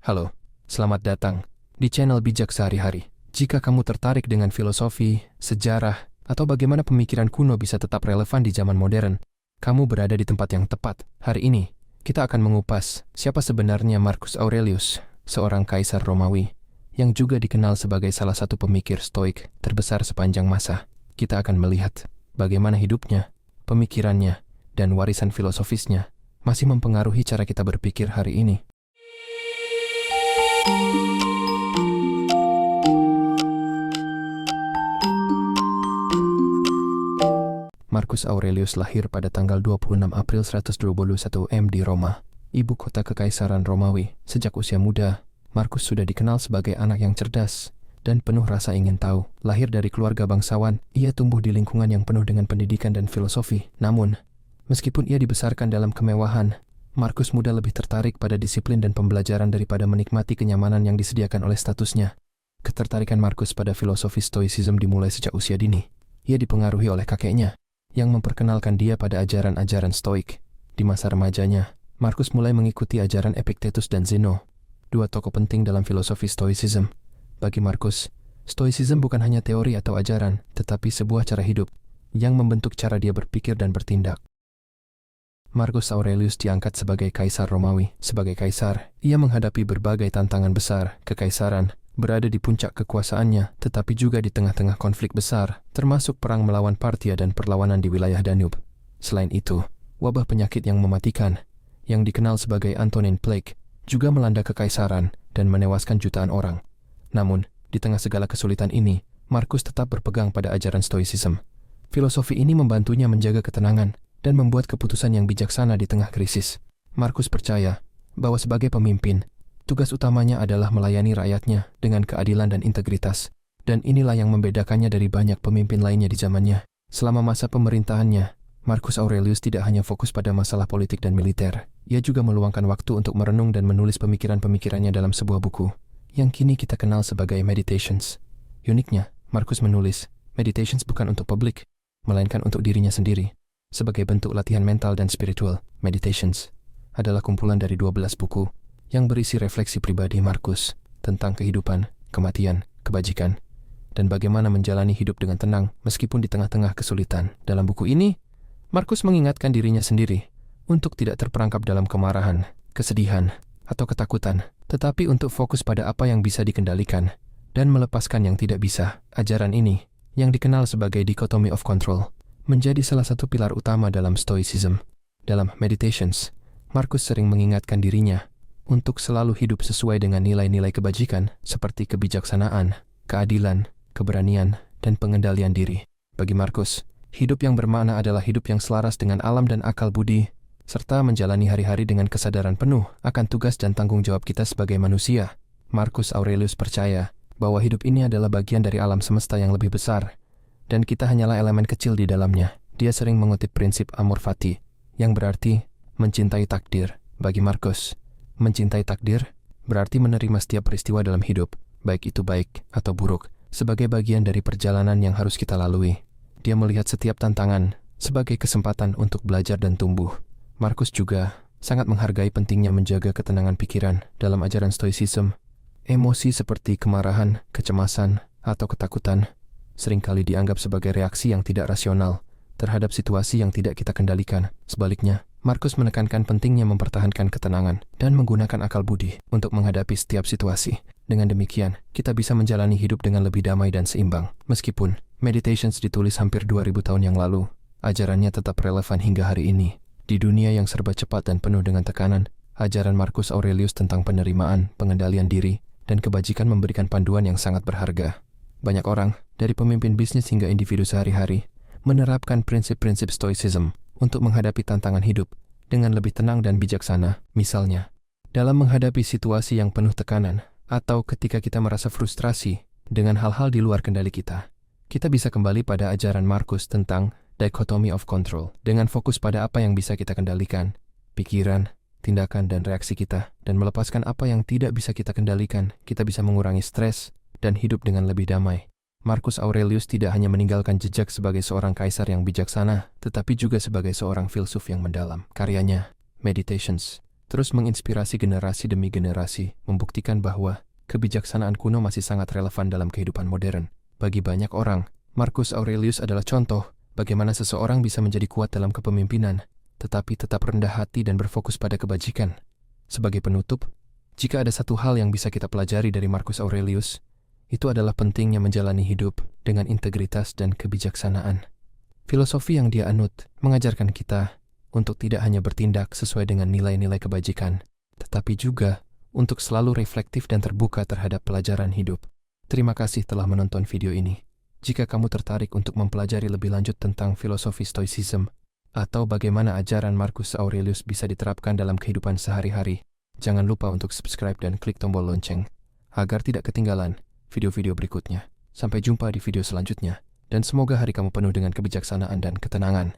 Halo, selamat datang di channel Bijak Sehari-Hari. Jika kamu tertarik dengan filosofi, sejarah, atau bagaimana pemikiran kuno bisa tetap relevan di zaman modern, kamu berada di tempat yang tepat. Hari ini, kita akan mengupas siapa sebenarnya Marcus Aurelius, seorang kaisar Romawi, yang juga dikenal sebagai salah satu pemikir Stoik terbesar sepanjang masa. Kita akan melihat bagaimana hidupnya, pemikirannya, dan warisan filosofisnya masih mempengaruhi cara kita berpikir hari ini. Marcus Aurelius lahir pada tanggal 26 April 121 M di Roma, ibu kota Kekaisaran Romawi. Sejak usia muda, Marcus sudah dikenal sebagai anak yang cerdas dan penuh rasa ingin tahu. Lahir dari keluarga bangsawan, ia tumbuh di lingkungan yang penuh dengan pendidikan dan filosofi. Namun, meskipun ia dibesarkan dalam kemewahan, Marcus muda lebih tertarik pada disiplin dan pembelajaran daripada menikmati kenyamanan yang disediakan oleh statusnya. Ketertarikan Marcus pada filosofi Stoicism dimulai sejak usia dini. Ia dipengaruhi oleh kakeknya, yang memperkenalkan dia pada ajaran-ajaran Stoik. Di masa remajanya, Marcus mulai mengikuti ajaran Epictetus dan Zeno, dua tokoh penting dalam filosofi Stoicism. Bagi Marcus, Stoicism bukan hanya teori atau ajaran, tetapi sebuah cara hidup yang membentuk cara dia berpikir dan bertindak. Marcus Aurelius diangkat sebagai kaisar Romawi. Sebagai kaisar, ia menghadapi berbagai tantangan besar. Kekaisaran berada di puncak kekuasaannya, tetapi juga di tengah-tengah konflik besar, termasuk perang melawan Parthia dan perlawanan di wilayah Danube. Selain itu, wabah penyakit yang mematikan, yang dikenal sebagai Antonine Plague, juga melanda kekaisaran dan menewaskan jutaan orang. Namun, di tengah segala kesulitan ini, Marcus tetap berpegang pada ajaran Stoicism. Filosofi ini membantunya menjaga ketenangan dan membuat keputusan yang bijaksana di tengah krisis. Marcus percaya bahwa sebagai pemimpin, tugas utamanya adalah melayani rakyatnya dengan keadilan dan integritas, dan inilah yang membedakannya dari banyak pemimpin lainnya di zamannya. Selama masa pemerintahannya, Marcus Aurelius tidak hanya fokus pada masalah politik dan militer, ia juga meluangkan waktu untuk merenung dan menulis pemikiran-pemikirannya dalam sebuah buku, yang kini kita kenal sebagai Meditations. Uniknya, Marcus menulis Meditations bukan untuk publik, melainkan untuk dirinya sendiri. Sebagai bentuk latihan mental dan spiritual, Meditations adalah kumpulan dari 12 buku yang berisi refleksi pribadi Marcus tentang kehidupan, kematian, kebajikan, dan bagaimana menjalani hidup dengan tenang meskipun di tengah-tengah kesulitan. Dalam buku ini, Marcus mengingatkan dirinya sendiri untuk tidak terperangkap dalam kemarahan, kesedihan, atau ketakutan, tetapi untuk fokus pada apa yang bisa dikendalikan dan melepaskan yang tidak bisa. Ajaran ini, yang dikenal sebagai Dichotomy of Control, menjadi salah satu pilar utama dalam Stoicism. Dalam Meditations, Marcus sering mengingatkan dirinya untuk selalu hidup sesuai dengan nilai-nilai kebajikan seperti kebijaksanaan, keadilan, keberanian, dan pengendalian diri. Bagi Marcus, hidup yang bermakna adalah hidup yang selaras dengan alam dan akal budi, serta menjalani hari-hari dengan kesadaran penuh akan tugas dan tanggung jawab kita sebagai manusia. Marcus Aurelius percaya bahwa hidup ini adalah bagian dari alam semesta yang lebih besar, dan kita hanyalah elemen kecil di dalamnya. Dia sering mengutip prinsip amor fati, yang berarti mencintai takdir. Bagi Marcus, mencintai takdir berarti menerima setiap peristiwa dalam hidup, baik itu baik atau buruk, sebagai bagian dari perjalanan yang harus kita lalui. Dia melihat setiap tantangan sebagai kesempatan untuk belajar dan tumbuh. Marcus juga sangat menghargai pentingnya menjaga ketenangan pikiran. Dalam ajaran Stoicism, emosi seperti kemarahan, kecemasan, atau ketakutan seringkali dianggap sebagai reaksi yang tidak rasional terhadap situasi yang tidak kita kendalikan. Sebaliknya, Marcus menekankan pentingnya mempertahankan ketenangan dan menggunakan akal budi untuk menghadapi setiap situasi. Dengan demikian, kita bisa menjalani hidup dengan lebih damai dan seimbang. Meskipun Meditations ditulis hampir 2000 tahun yang lalu, ajarannya tetap relevan hingga hari ini. Di dunia yang serba cepat dan penuh dengan tekanan, ajaran Marcus Aurelius tentang penerimaan, pengendalian diri, dan kebajikan memberikan panduan yang sangat berharga. Banyak orang, dari pemimpin bisnis hingga individu sehari-hari, menerapkan prinsip-prinsip Stoicism untuk menghadapi tantangan hidup dengan lebih tenang dan bijaksana. Misalnya, dalam menghadapi situasi yang penuh tekanan, atau ketika kita merasa frustrasi dengan hal-hal di luar kendali kita, kita bisa kembali pada ajaran Marcus tentang Dichotomy of Control, dengan fokus pada apa yang bisa kita kendalikan, pikiran, tindakan, dan reaksi kita, dan melepaskan apa yang tidak bisa kita kendalikan. Kita bisa mengurangi stres dan hidup dengan lebih damai. Marcus Aurelius tidak hanya meninggalkan jejak sebagai seorang kaisar yang bijaksana, tetapi juga sebagai seorang filsuf yang mendalam. Karyanya, Meditations, terus menginspirasi generasi demi generasi, membuktikan bahwa kebijaksanaan kuno masih sangat relevan dalam kehidupan modern. Bagi banyak orang, Marcus Aurelius adalah contoh bagaimana seseorang bisa menjadi kuat dalam kepemimpinan, tetapi tetap rendah hati dan berfokus pada kebajikan. Sebagai penutup, jika ada satu hal yang bisa kita pelajari dari Marcus Aurelius, itu adalah pentingnya menjalani hidup dengan integritas dan kebijaksanaan. Filosofi yang dia anut mengajarkan kita untuk tidak hanya bertindak sesuai dengan nilai-nilai kebajikan, tetapi juga untuk selalu reflektif dan terbuka terhadap pelajaran hidup. Terima kasih telah menonton video ini. Jika kamu tertarik untuk mempelajari lebih lanjut tentang filosofi Stoicism atau bagaimana ajaran Marcus Aurelius bisa diterapkan dalam kehidupan sehari-hari, jangan lupa untuk subscribe dan klik tombol lonceng agar tidak ketinggalan video-video berikutnya. Sampai jumpa di video selanjutnya, dan semoga hari kamu penuh dengan kebijaksanaan dan ketenangan.